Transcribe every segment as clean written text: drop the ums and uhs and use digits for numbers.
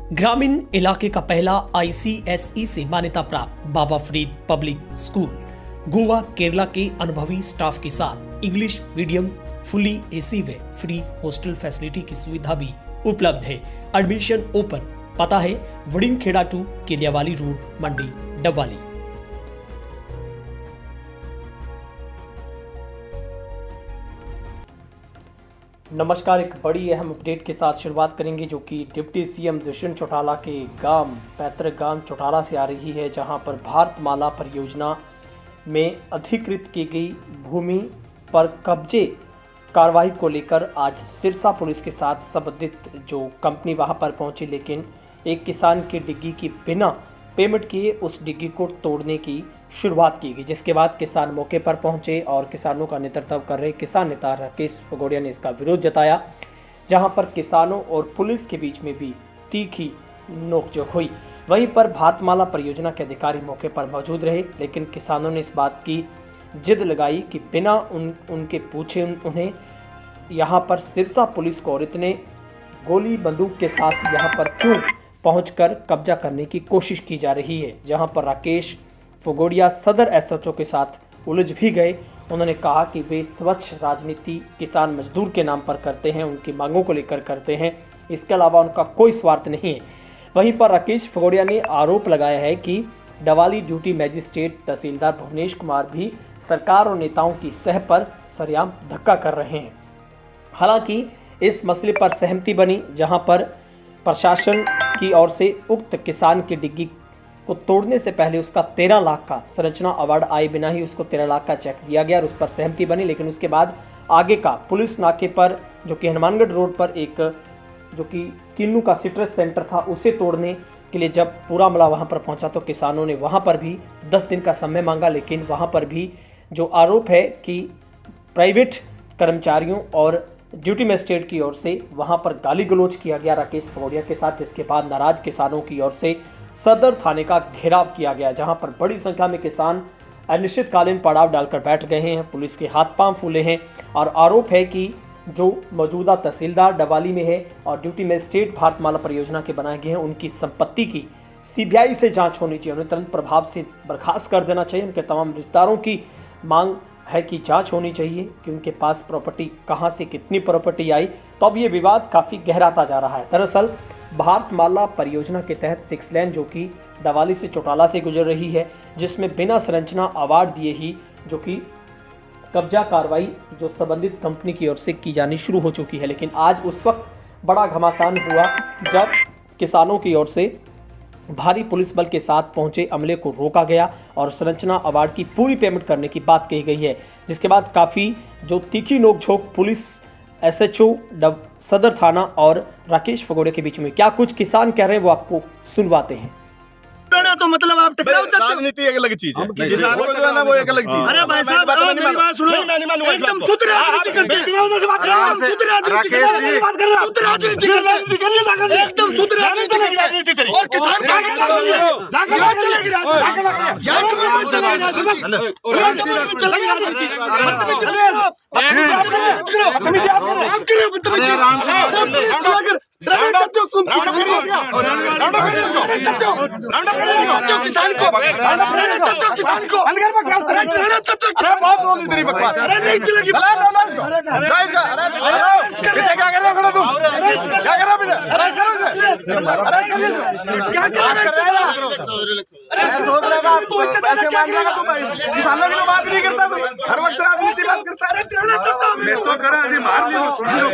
ग्रामीण इलाके का पहला ICSE से मान्यता प्राप्त बाबा फरीद पब्लिक स्कूल गोवा केरला के अनुभवी स्टाफ के साथ इंग्लिश मीडियम फुली AC व फ्री हॉस्टल फैसिलिटी की सुविधा भी उपलब्ध है। Admission open. पता है वड़िंगखेड़ा 2 केलियावाली रोड, मंडी, डबवाली। नमस्कार, एक बड़ी अहम अपडेट के साथ शुरुआत करेंगे जो कि डिप्टी CM दुष्यंत चौटाला के पैतृक गांव चौटाला से आ रही है, जहां पर भारतमाला परियोजना में अधिकृत की गई भूमि पर कब्जे कार्रवाई को लेकर आज सिरसा पुलिस के साथ संबंधित जो कंपनी वहां पर पहुंची, लेकिन एक किसान की डिग्गी की बिना पेमेंट किए उस डिग्गी को तोड़ने की शुरुआत की गई, जिसके बाद किसान मौके पर पहुंचे और किसानों का नेतृत्व कर रहे किसान नेता राकेश फगोड़िया ने इसका विरोध जताया, जहां पर किसानों और पुलिस के बीच में भी तीखी नोकझोंक हुई। वहीं पर भारतमाला परियोजना के अधिकारी मौके पर मौजूद रहे, लेकिन किसानों ने इस बात की जिद लगाई कि बिना उनके पूछे उन्हें यहां पर सिरसा पुलिस को और इतने गोली बंदूक के साथ यहां पर क्यों पहुंचकर कब्जा करने की कोशिश की जा रही है। जहां पर राकेश फगोड़िया सदर SHO के साथ उलझ भी गए। उन्होंने कहा कि वे स्वच्छ राजनीति किसान मजदूर के नाम पर करते हैं, उनकी मांगों को लेकर करते हैं, इसके अलावा उनका कोई स्वार्थ नहीं है। वहीं पर राकेश फगोड़िया ने आरोप लगाया है कि डवाली ड्यूटी मजिस्ट्रेट तहसीलदार भुवनेश कुमार भी सरकार और नेताओं की सह पर सरेआम धक्का कर रहे हैं। हालांकि इस मसले पर सहमति बनी, जहां पर प्रशासन की ओर से उक्त किसान की डिग्गी को तोड़ने से पहले उसका 13 लाख का संरचना अवार्ड आए बिना ही उसको 13 लाख का चेक दिया गया और उस पर सहमति बनी। लेकिन उसके बाद आगे का पुलिस नाके पर जो कि हनुमानगढ़ रोड पर एक जो कि किन्नू का सिट्रस सेंटर था, उसे तोड़ने के लिए जब पूरा मामला वहां पर पहुंचा तो किसानों ने वहां पर भी 10 दिन का समय मांगा, लेकिन वहां पर भी जो आरोप है कि प्राइवेट कर्मचारियों और ड्यूटी मजिस्ट्रेट की ओर से वहां पर गाली गलौज किया गया राकेश फगोड़िया के साथ, जिसके बाद नाराज किसानों की ओर से सदर थाने का घेराव किया गया, जहां पर बड़ी संख्या में किसान अनिश्चितकालीन पड़ाव डालकर बैठ गए हैं। पुलिस के हाथ पांव फूले हैं और आरोप है कि जो मौजूदा तहसीलदार डवाली में है और ड्यूटी मजिस्ट्रेट भारतमाला परियोजना के बनाए गए हैं, उनकी संपत्ति की CBI से जांच होनी चाहिए, उन्हें तुरंत प्रभाव से बर्खास्त कर देना चाहिए। उनके तमाम रिश्तेदारों की मांग है कि जांच होनी चाहिए कि उनके पास प्रॉपर्टी कहां से कितनी प्रॉपर्टी आई। तो अब ये विवाद काफ़ी गहराता जा रहा है। दरअसल भारतमाला परियोजना के तहत 6 लेन जो कि डवाली से चौटाला से गुजर रही है, जिसमें बिना संरचना अवार्ड दिए ही जो कि कब्जा कार्रवाई जो संबंधित कंपनी की ओर से की जानी शुरू हो चुकी है। लेकिन आज उस वक्त बड़ा घमासान हुआ जब किसानों की ओर से भारी पुलिस बल के साथ पहुंचे अमले को रोका गया और संरचना अवार्ड की पूरी पेमेंट करने की बात कही गई है, जिसके बाद काफ़ी जो तीखी नोकझोंक पुलिस SHO सदर थाना और राकेश फगोड़िया के बीच में। क्या कुछ किसान कह रहे हैं वो आपको सुनवाते हैं। तो मतलब आप टकराव चाहते हो? राजनीति एक अलग चीज है, किसान को जो है ना वो एक अलग चीज है। अरे भाई साहब मेरी बात सुनो, एकदम शुद्ध राजनीति करते हैं, शुद्ध राजनीति करते हैं, शुद्ध राजनीति करते हैं, एकदम शुद्ध राजनीति करते हैं। और किसान का यहाँ चलेगी राजनीति, यहाँ में चलेगी राजनीति, चलेगी राजनीति। किसान को बहुत बोल तेरी बकवास। अरे नहीं चलेगी, क्या कर रहे हो तुम? क्या कर रहे हो? पैसे मांग रहा तू भाई, किसानों की बात नहीं करता तू, हर वक्त राजनीति बात करता है। तो करा अभी मार लियो, सुन लो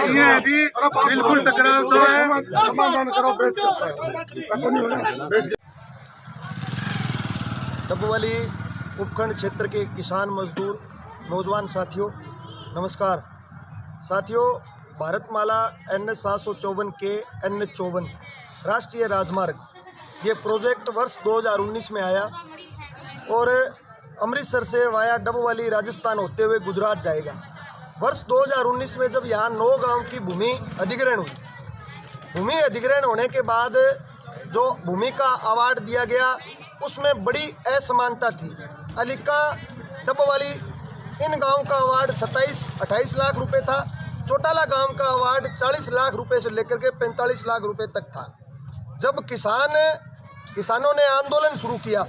ये अभी बिल्कुल टकराव चल रहा है। समाधान करो। डबवाली उपखंड क्षेत्र के किसान मजदूर नौजवान साथियों, नमस्कार साथियों। भारतमाला NH 754 के NH 54 राष्ट्रीय राजमार्ग ये प्रोजेक्ट वर्ष 2019 में आया और अमृतसर से वाया डबवाली राजस्थान होते हुए गुजरात जाएगा। वर्ष 2019 में जब यहाँ 9 गांव की भूमि अधिग्रहण हुई, भूमि अधिग्रहण होने के बाद जो भूमि का अवार्ड दिया गया उसमें बड़ी असमानता थी। अलीका डबवाली इन गांव का अवार्ड 27-28 लाख रुपए था चौटाला गांव का अवार्ड 40 लाख रुपए से लेकर के 45 लाख रुपए तक था। जब किसानों ने आंदोलन शुरू किया,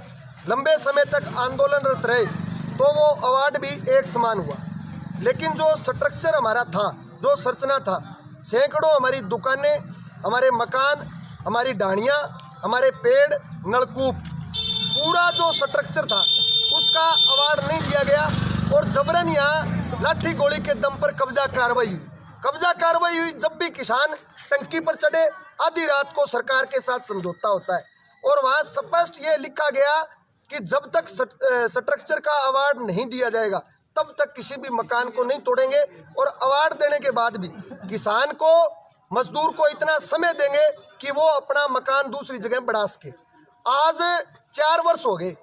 लंबे समय तक आंदोलनरत रहे, तो वो अवार्ड भी एक समान हुआ। लेकिन जो स्ट्रक्चर हमारा था, जो संरचना था, सैकड़ों हमारी दुकानें, हमारे मकान, हमारी ढाणियाँ, हमारे पेड़, नलकूप, पूरा जो स्ट्रक्चर था उसका अवार्ड नहीं दिया गया और जबरन यहाँ लाठी गोली के दम पर कब्जा कार्रवाई हुई। जब भी किसान टंकी पर चढ़े, आधी रात को सरकार के साथ समझौता होता है और वहाँ स्पष्ट ये लिखा गया कि जब तक स्ट्रक्चर का अवार्ड नहीं दिया जाएगा तब तक किसी भी मकान को नहीं तोड़ेंगे और अवार्ड देने के बाद भी किसान को, मजदूर को इतना समय देंगे कि वो अपना मकान दूसरी जगह बढ़ा सके। आज 4 वर्ष हो गए,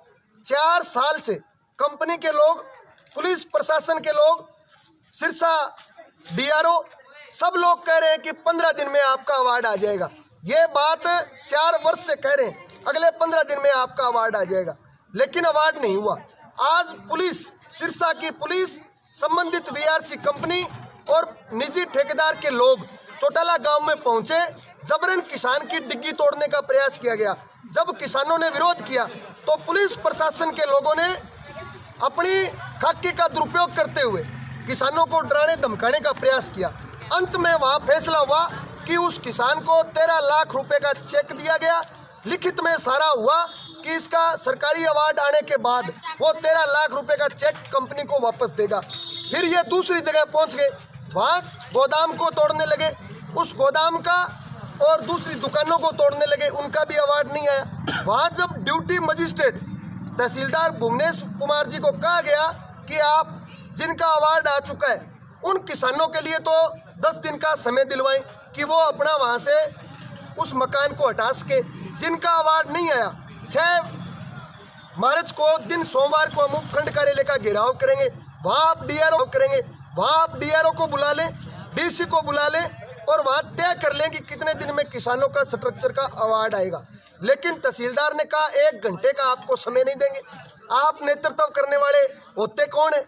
4 साल से कंपनी के लोग, पुलिस प्रशासन के लोग, सिरसा BRO सब लोग कह रहे हैं कि 15 दिन में आपका अवार्ड आ जाएगा। ये बात 4 वर्ष से कह रहे हैं, अगले 15 दिन में आपका अवार्ड आ जाएगा, लेकिन अवार्ड नहीं हुआ। आज पुलिस, सिरसा की पुलिस, संबंधित VRC कंपनी और निजी ठेकेदार के लोग चौटाला गांव में पहुंचे, जबरन किसान की डिग्गी तोड़ने का प्रयास किया गया। जब किसानों ने विरोध किया तो पुलिस प्रशासन के लोगों ने अपनी खाकी का दुरुपयोग करते हुए किसानों को डराने धमकाने का प्रयास किया। अंत में वहां फैसला हुआ कि उस किसान को 13 लाख रुपए का चेक दिया गया। लिखित में सारा हुआ कि इसका सरकारी अवार्ड आने के बाद वो 13 लाख रुपए का चेक कंपनी को वापस देगा। फिर ये दूसरी जगह पहुंच गए, वहाँ गोदाम को तोड़ने लगे, उस गोदाम का और दूसरी दुकानों को तोड़ने लगे, उनका भी अवार्ड नहीं आया। वहाँ जब ड्यूटी मजिस्ट्रेट तहसीलदार भुवनेश कुमार जी को कहा गया कि आप जिनका अवार्ड आ चुका है उन किसानों के लिए तो 10 दिन का समय दिलवाएं कि वो अपना वहाँ से उस मकान को हटा सके। जिनका अवार्ड नहीं आया, 6 मार्च को दिन सोमवार को हम उपखंड कार्यालय का घेराव करेंगे, वहाँ आप DRO करेंगे, वहाँ आप DRO को बुला लें, DC को बुला लें और वहाँ तय कर लें कि कितने दिन में किसानों का स्ट्रक्चर का अवार्ड आएगा। लेकिन तहसीलदार ने कहा 1 घंटे का आपको समय नहीं देंगे। आप नेतृत्व करने वाले होते कौन है?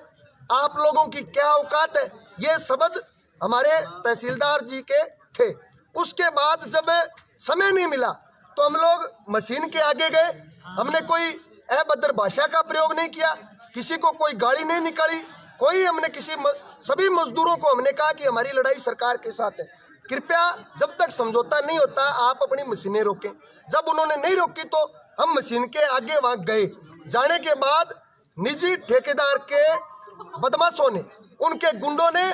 आप लोगों की क्या औकात है? ये शब्द हमारे तहसीलदार जी के थे। उसके बाद जब समय नहीं मिला तो हम लोग मशीन के आगे गए, हमने कोई अभद्र भाषा का प्रयोग नहीं किया, किसी को कोई गाली नहीं निकाली, सभी मजदूरों को हमने कहा कि हमारी लड़ाई सरकार के साथ है, कृपया जब तक समझौता नहीं होता आप अपनी मशीनें रोकें। जब उन्होंने नहीं रोकी तो हम मशीन के आगे वहाँ गए। जाने के बाद निजी ठेकेदार के बदमाशों ने, उनके गुंडों ने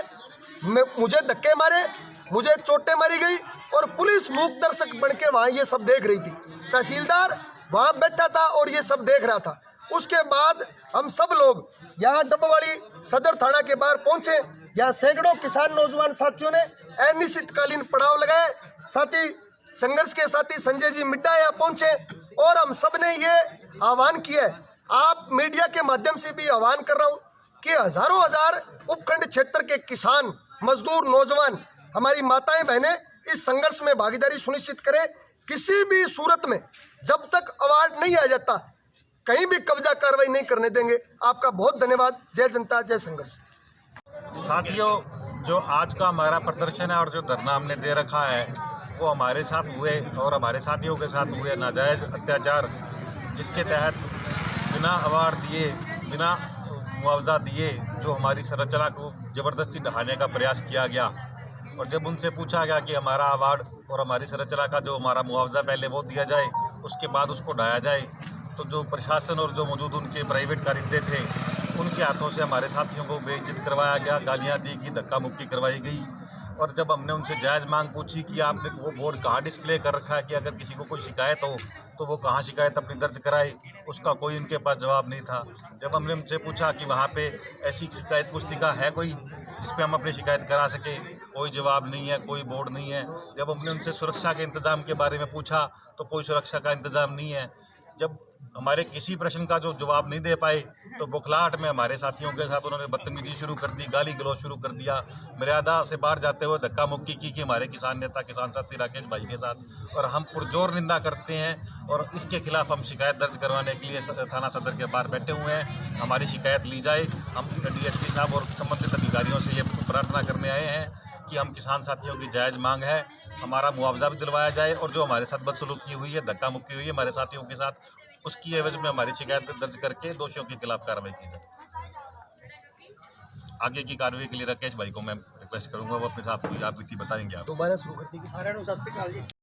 मुझे धक्के मारे, मुझे चोटें मारी गई और पुलिस मूक दर्शक बन के वहाँ ये सब देख रही थी। तहसीलदार वहाँ बैठा था और ये सब देख रहा था। उसके बाद हम सब लोग यहाँ डब्बावाली सदर थाना के बाहर पहुँचे। यहाँ सैकड़ों किसान नौजवान साथियों ने अनिश्चितकालीन पड़ाव लगाए। साथी संघर्ष के साथी संजय जी मिड्डा यहाँ पहुँचे और हम सब ने ये आह्वान किया है, आप मीडिया के माध्यम से भी आह्वान कर रहा हूँ कि हजारों हजार उपखंड क्षेत्र के किसान, मजदूर, नौजवान, हमारी माताएं बहनें इस संघर्ष में भागीदारी सुनिश्चित करें। किसी भी सूरत में जब तक अवार्ड नहीं आ जाता कहीं भी कब्जा कार्रवाई नहीं करने देंगे। आपका बहुत धन्यवाद। जय जनता, जय संघर्ष। साथियों, जो आज का हमारा प्रदर्शन है और जो धरना हमने दे रखा है वो हमारे साथ हुए और हमारे साथियों के साथ हुए नाजायज़ अत्याचार, जिसके तहत बिना अवार्ड दिए, बिना मुआवजा दिए जो हमारी संरचना को ज़बरदस्ती ढहाने का प्रयास किया गया। और जब उनसे पूछा गया कि हमारा अवार्ड और हमारी संरचना का जो हमारा मुआवजा पहले वो दिया जाए, उसके बाद उसको ढाया जाए, तो जो प्रशासन और जो मौजूद उनके प्राइवेट कारिंदे थे उनके हाथों से हमारे साथियों को बेइज्जत करवाया गया, गालियाँ दी गई, धक्का मुक्की करवाई गई। और जब हमने उनसे जायज़ मांग पूछी कि आपने वो बोर्ड कहाँ डिस्प्ले कर रखा है कि अगर किसी को कोई शिकायत हो तो वो कहाँ शिकायत अपनी दर्ज कराए, उसका कोई उनके पास जवाब नहीं था। जब हमने उनसे पूछा कि वहाँ पे ऐसी शिकायत पुस्तिका है कोई जिस पे हम अपनी शिकायत करा सके, कोई जवाब नहीं है, कोई बोर्ड नहीं है। जब हमने उनसे सुरक्षा के इंतज़ाम के बारे में पूछा तो कोई सुरक्षा का इंतज़ाम नहीं है। जब हमारे किसी प्रश्न का जो जवाब नहीं दे पाए तो बुखलाहट में हमारे साथियों के साथ उन्होंने बदतमीजी शुरू कर दी, गाली गलौज शुरू कर दिया, मर्यादा से बाहर जाते हुए धक्का मुक्की की हमारे किसान नेता, किसान साथी राकेश भाई के साथ। और हम पुरजोर निंदा करते हैं और इसके खिलाफ हम शिकायत दर्ज करवाने के लिए थाना सदर के बाहर बैठे हुए हैं। हमारी शिकायत ली जाए। हम DSP साहब और संबंधित अधिकारियों से ये प्रार्थना करने आए हैं कि हम किसान साथियों की जायज़ मांग है, हमारा मुआवजा भी दिलवाया जाए और जो हमारे साथ बदसलूकी हुई है, धक्का मुक्की हुई है हमारे साथियों के साथ, उसकी एवज में हमारी शिकायत दर्ज करके दोषियों के खिलाफ कार्रवाई की जाए। आगे की कार्रवाई के लिए राकेश भाई को मैं रिक्वेस्ट करूंगा, वो अपने साथ कोई आप बताएंगे आप। दोबारा शुरू कर दीजिए।